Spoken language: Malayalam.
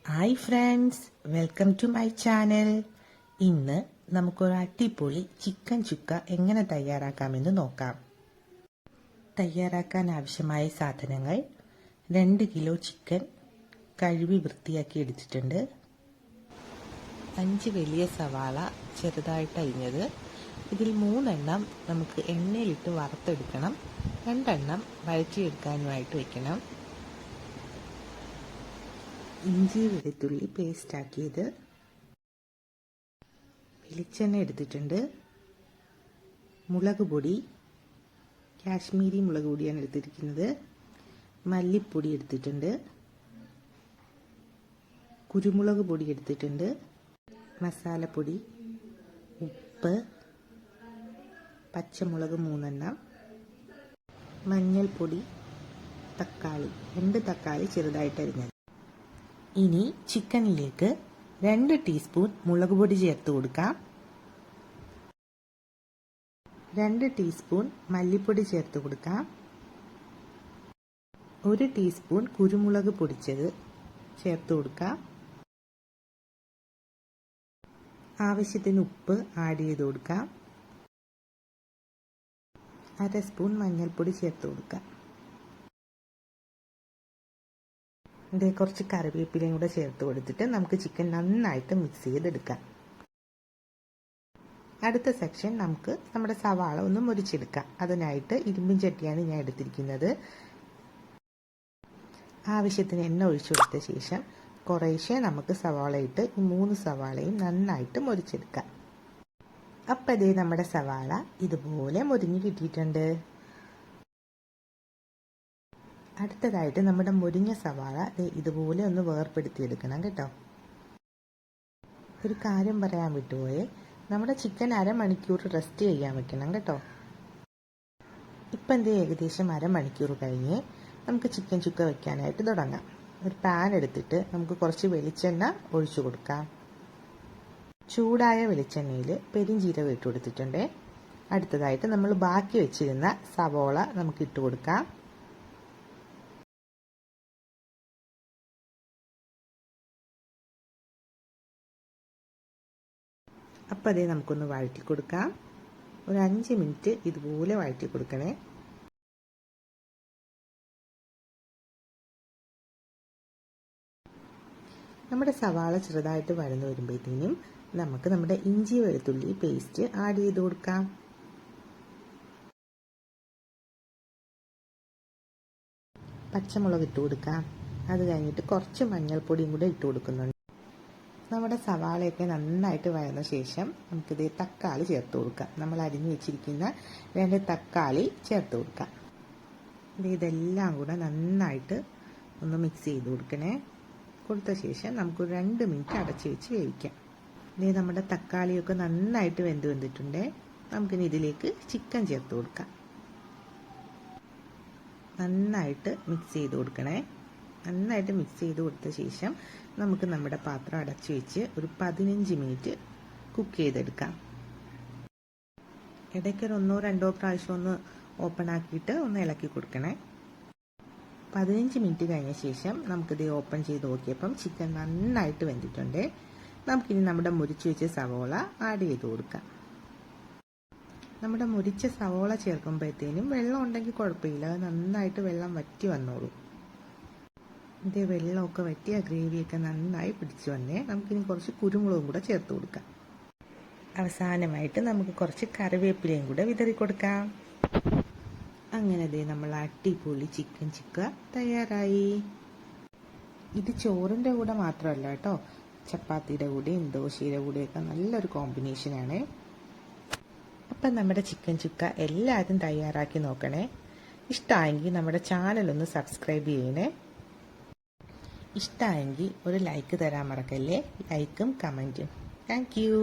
Hi friends, welcome to my channel. ഇന്ന് നമുക്കൊരു അടിപൊളി ചിക്കൻ ചുക്ക എങ്ങനെ തയ്യാറാക്കാമെന്ന് നോക്കാം. തയ്യാറാക്കാൻ ആവശ്യമായ സാധനങ്ങൾ: 2 കിലോ ചിക്കൻ കഴുകി വൃത്തിയാക്കി എടുത്തിട്ടുണ്ട്, 5 വലിയ സവാള ചെറുതായിട്ട് അരിഞ്ഞത്. ഇതിൽ 3 എണ്ണം നമുക്ക് എണ്ണയിലിട്ട് വറുത്തെടുക്കണം, 2 എണ്ണം വഴറ്റിയെടുക്കാനുമായിട്ട് വയ്ക്കണം. ഇഞ്ചി വെളുത്തുള്ളി പേസ്റ്റാക്കിയത്, വെളിച്ചെണ്ണ എടുത്തിട്ടുണ്ട്, മുളക് പൊടി കാശ്മീരി മുളക് പൊടിയാണ് എടുത്തിരിക്കുന്നത്, മല്ലിപ്പൊടി എടുത്തിട്ടുണ്ട്, കുരുമുളക് പൊടി എടുത്തിട്ടുണ്ട്, മസാലപ്പൊടി, ഉപ്പ്, പച്ചമുളക് 3 എണ്ണം, മഞ്ഞൾപ്പൊടി, തക്കാളി 2 തക്കാളി ചെറുതായിട്ട് അരിഞ്ഞത്. ഇനി ചിക്കനിലേക്ക് 2 ടീസ്പൂൺ മുളക് പൊടി ചേർത്ത് കൊടുക്കാം, 2 ടീസ്പൂൺ മല്ലിപ്പൊടി ചേർത്ത് കൊടുക്കാം, 1 ടീസ്പൂൺ കുരുമുളക് പൊടിച്ചത് ചേർത്ത് കൊടുക്കാം, ആവശ്യത്തിന് ഉപ്പ് ആഡ് ചെയ്ത് കൊടുക്കാം, 1/2 സ്പൂൺ മഞ്ഞൾപ്പൊടി ചേർത്ത് കൊടുക്കാം. കുറച്ച് കറിവേപ്പിലയും കൂടെ ചേർത്ത് കൊടുത്തിട്ട് നമുക്ക് ചിക്കൻ നന്നായിട്ട് മിക്സ് ചെയ്തെടുക്കാം. അടുത്ത സെക്ഷൻ നമുക്ക് നമ്മുടെ സവാള ഒന്ന് മുരിച്ചെടുക്കാം. അതിനായിട്ട് ഇരുമ്പിൻ ചട്ടിയാണ് ഞാൻ എടുത്തിരിക്കുന്നത്. ആവശ്യത്തിന് എണ്ണ ഒഴിച്ചു കൊടുത്ത ശേഷം കുറേശ്ശെ നമുക്ക് സവാള ഇട്ട് ഈ 3 സവാളയും നന്നായിട്ട് മുരിച്ചെടുക്കാം. അപ്പം ഇതേ നമ്മുടെ സവാള ഇതുപോലെ മുരിഞ്ഞ് കിട്ടിയിട്ടുണ്ട്. അടുത്തതായിട്ട് നമ്മുടെ മുരിഞ്ഞ സവാള ഇതുപോലെ ഒന്ന് വേർപ്പെടുത്തിയെടുക്കണം കേട്ടോ. ഒരു കാര്യം പറയാൻ വിട്ടുപോയേ, നമ്മുടെ ചിക്കൻ അരമണിക്കൂർ റെസ്റ്റ് ചെയ്യാൻ വെക്കണം കേട്ടോ. ഇപ്പം ഏകദേശം അരമണിക്കൂർ കഴിഞ്ഞ് നമുക്ക് ചിക്കൻ ചുക്ക വെക്കാനായിട്ട് തുടങ്ങാം. ഒരു പാൻ എടുത്തിട്ട് നമുക്ക് കുറച്ച് വെളിച്ചെണ്ണ ഒഴിച്ചു കൊടുക്കാം. ചൂടായ വെളിച്ചെണ്ണയിൽ പെരിഞ്ചീരകം ഇട്ട് കൊടുത്തിട്ടുണ്ട്. അടുത്തതായിട്ട് നമ്മൾ ബാക്കി വെച്ചിരുന്ന സവോള നമുക്ക് ഇട്ട് കൊടുക്കാം. അപ്പം അതേ നമുക്കൊന്ന് വഴറ്റി കൊടുക്കാം. ഒരു 5 മിനിറ്റ് ഇതുപോലെ വഴറ്റി കൊടുക്കണേ. നമ്മുടെ സവാള ചെറുതായിട്ട് വഴന്നു വരുമ്പോഴത്തേനും നമുക്ക് നമ്മുടെ ഇഞ്ചി വെളുത്തുള്ളി പേസ്റ്റ് ആഡ് ചെയ്ത് കൊടുക്കാം. പച്ചമുളക് ഇട്ട് കൊടുക്കാം. അത് കഴിഞ്ഞിട്ട് കുറച്ച് മഞ്ഞൾപ്പൊടിയും കൂടെ ഇട്ട് കൊടുക്കുന്നുണ്ട്. നമ്മുടെ സവാളയൊക്കെ നന്നായിട്ട് വഴന്ന ശേഷം നമുക്കിത് തക്കാളി ചേർത്ത് കൊടുക്കാം. നമ്മൾ അരിഞ്ഞു വെച്ചിരിക്കുന്ന 2 തക്കാളി ചേർത്ത് കൊടുക്കാം. ഇതെല്ലാം കൂടെ നന്നായിട്ട് ഒന്ന് മിക്സ് ചെയ്ത് കൊടുക്കണേ. കൊടുത്ത ശേഷം നമുക്ക് 2 മിനിറ്റ് അടച്ച് വെച്ച് വേവിക്കാം. നമ്മുടെ തക്കാളിയൊക്കെ നന്നായിട്ട് വന്നിട്ടുണ്ട്. നമുക്കിനി ഇതിലേക്ക് ചിക്കൻ ചേർത്ത് കൊടുക്കാം. നന്നായിട്ട് മിക്സ് ചെയ്ത് കൊടുക്കണേ. നന്നായിട്ട് മിക്സ് ചെയ്ത് കൊടുത്ത ശേഷം നമുക്ക് നമ്മുടെ പാത്രം അടച്ചു വെച്ച് ഒരു 15 മിനിറ്റ് കുക്ക് ചെയ്തെടുക്കാം. ഇടയ്ക്കൊരു 1-2 പ്രാവശ്യം ഒന്ന് ഓപ്പൺ ആക്കിയിട്ട് ഒന്ന് ഇളക്കി കൊടുക്കണേ. 15 മിനിറ്റ് കഴിഞ്ഞ ശേഷം നമുക്കിത് ഓപ്പൺ ചെയ്ത് നോക്കിയപ്പം ചിക്കൻ നന്നായിട്ട് വെന്തിട്ടുണ്ട്. നമുക്കിനി നമ്മുടെ മുരിച്ച് വെച്ച സവോള ആഡ് ചെയ്ത് കൊടുക്കാം. നമ്മുടെ മുരിച്ച സവോള ചേർക്കുമ്പോഴത്തേനും വെള്ളം ഉണ്ടെങ്കിൽ കുഴപ്പമില്ല, അത് നന്നായിട്ട് വെള്ളം വറ്റി വന്നോളൂ. വെള്ളമൊക്കെ വറ്റി ആ ഗ്രേവിയൊക്കെ നന്നായി പിടിച്ചു വന്നേ. നമുക്കിനി കുറച്ച് കുരുമുളകും കൂടെ ചേർത്ത് കൊടുക്കാം. അവസാനമായിട്ട് നമുക്ക് കുറച്ച് കറിവേപ്പിലയും കൂടെ വിതറി കൊടുക്കാം. അങ്ങനെ നമ്മൾ അടിപൊളി ചിക്കൻ ചുക്ക തയ്യാറായി. ഇത് ചോറിൻ്റെ കൂടെ മാത്രമല്ല കേട്ടോ, ചപ്പാത്തിയുടെ കൂടെയും ദോശയുടെ കൂടെയൊക്കെ നല്ലൊരു കോമ്പിനേഷനാണ്. അപ്പം നമ്മുടെ ചിക്കൻ ചുക്ക എല്ലാവരും തയ്യാറാക്കി നോക്കണേ. ഇഷ്ടമായെങ്കിൽ നമ്മുടെ ചാനലൊന്ന് സബ്സ്ക്രൈബ് ചെയ്യണേ. ഇഷ്ടമായെങ്കിൽ ഒരു ലൈക്ക് തരാൻ മറക്കല്ലേ. ലൈക്കും കമൻറ്റും. Thank you.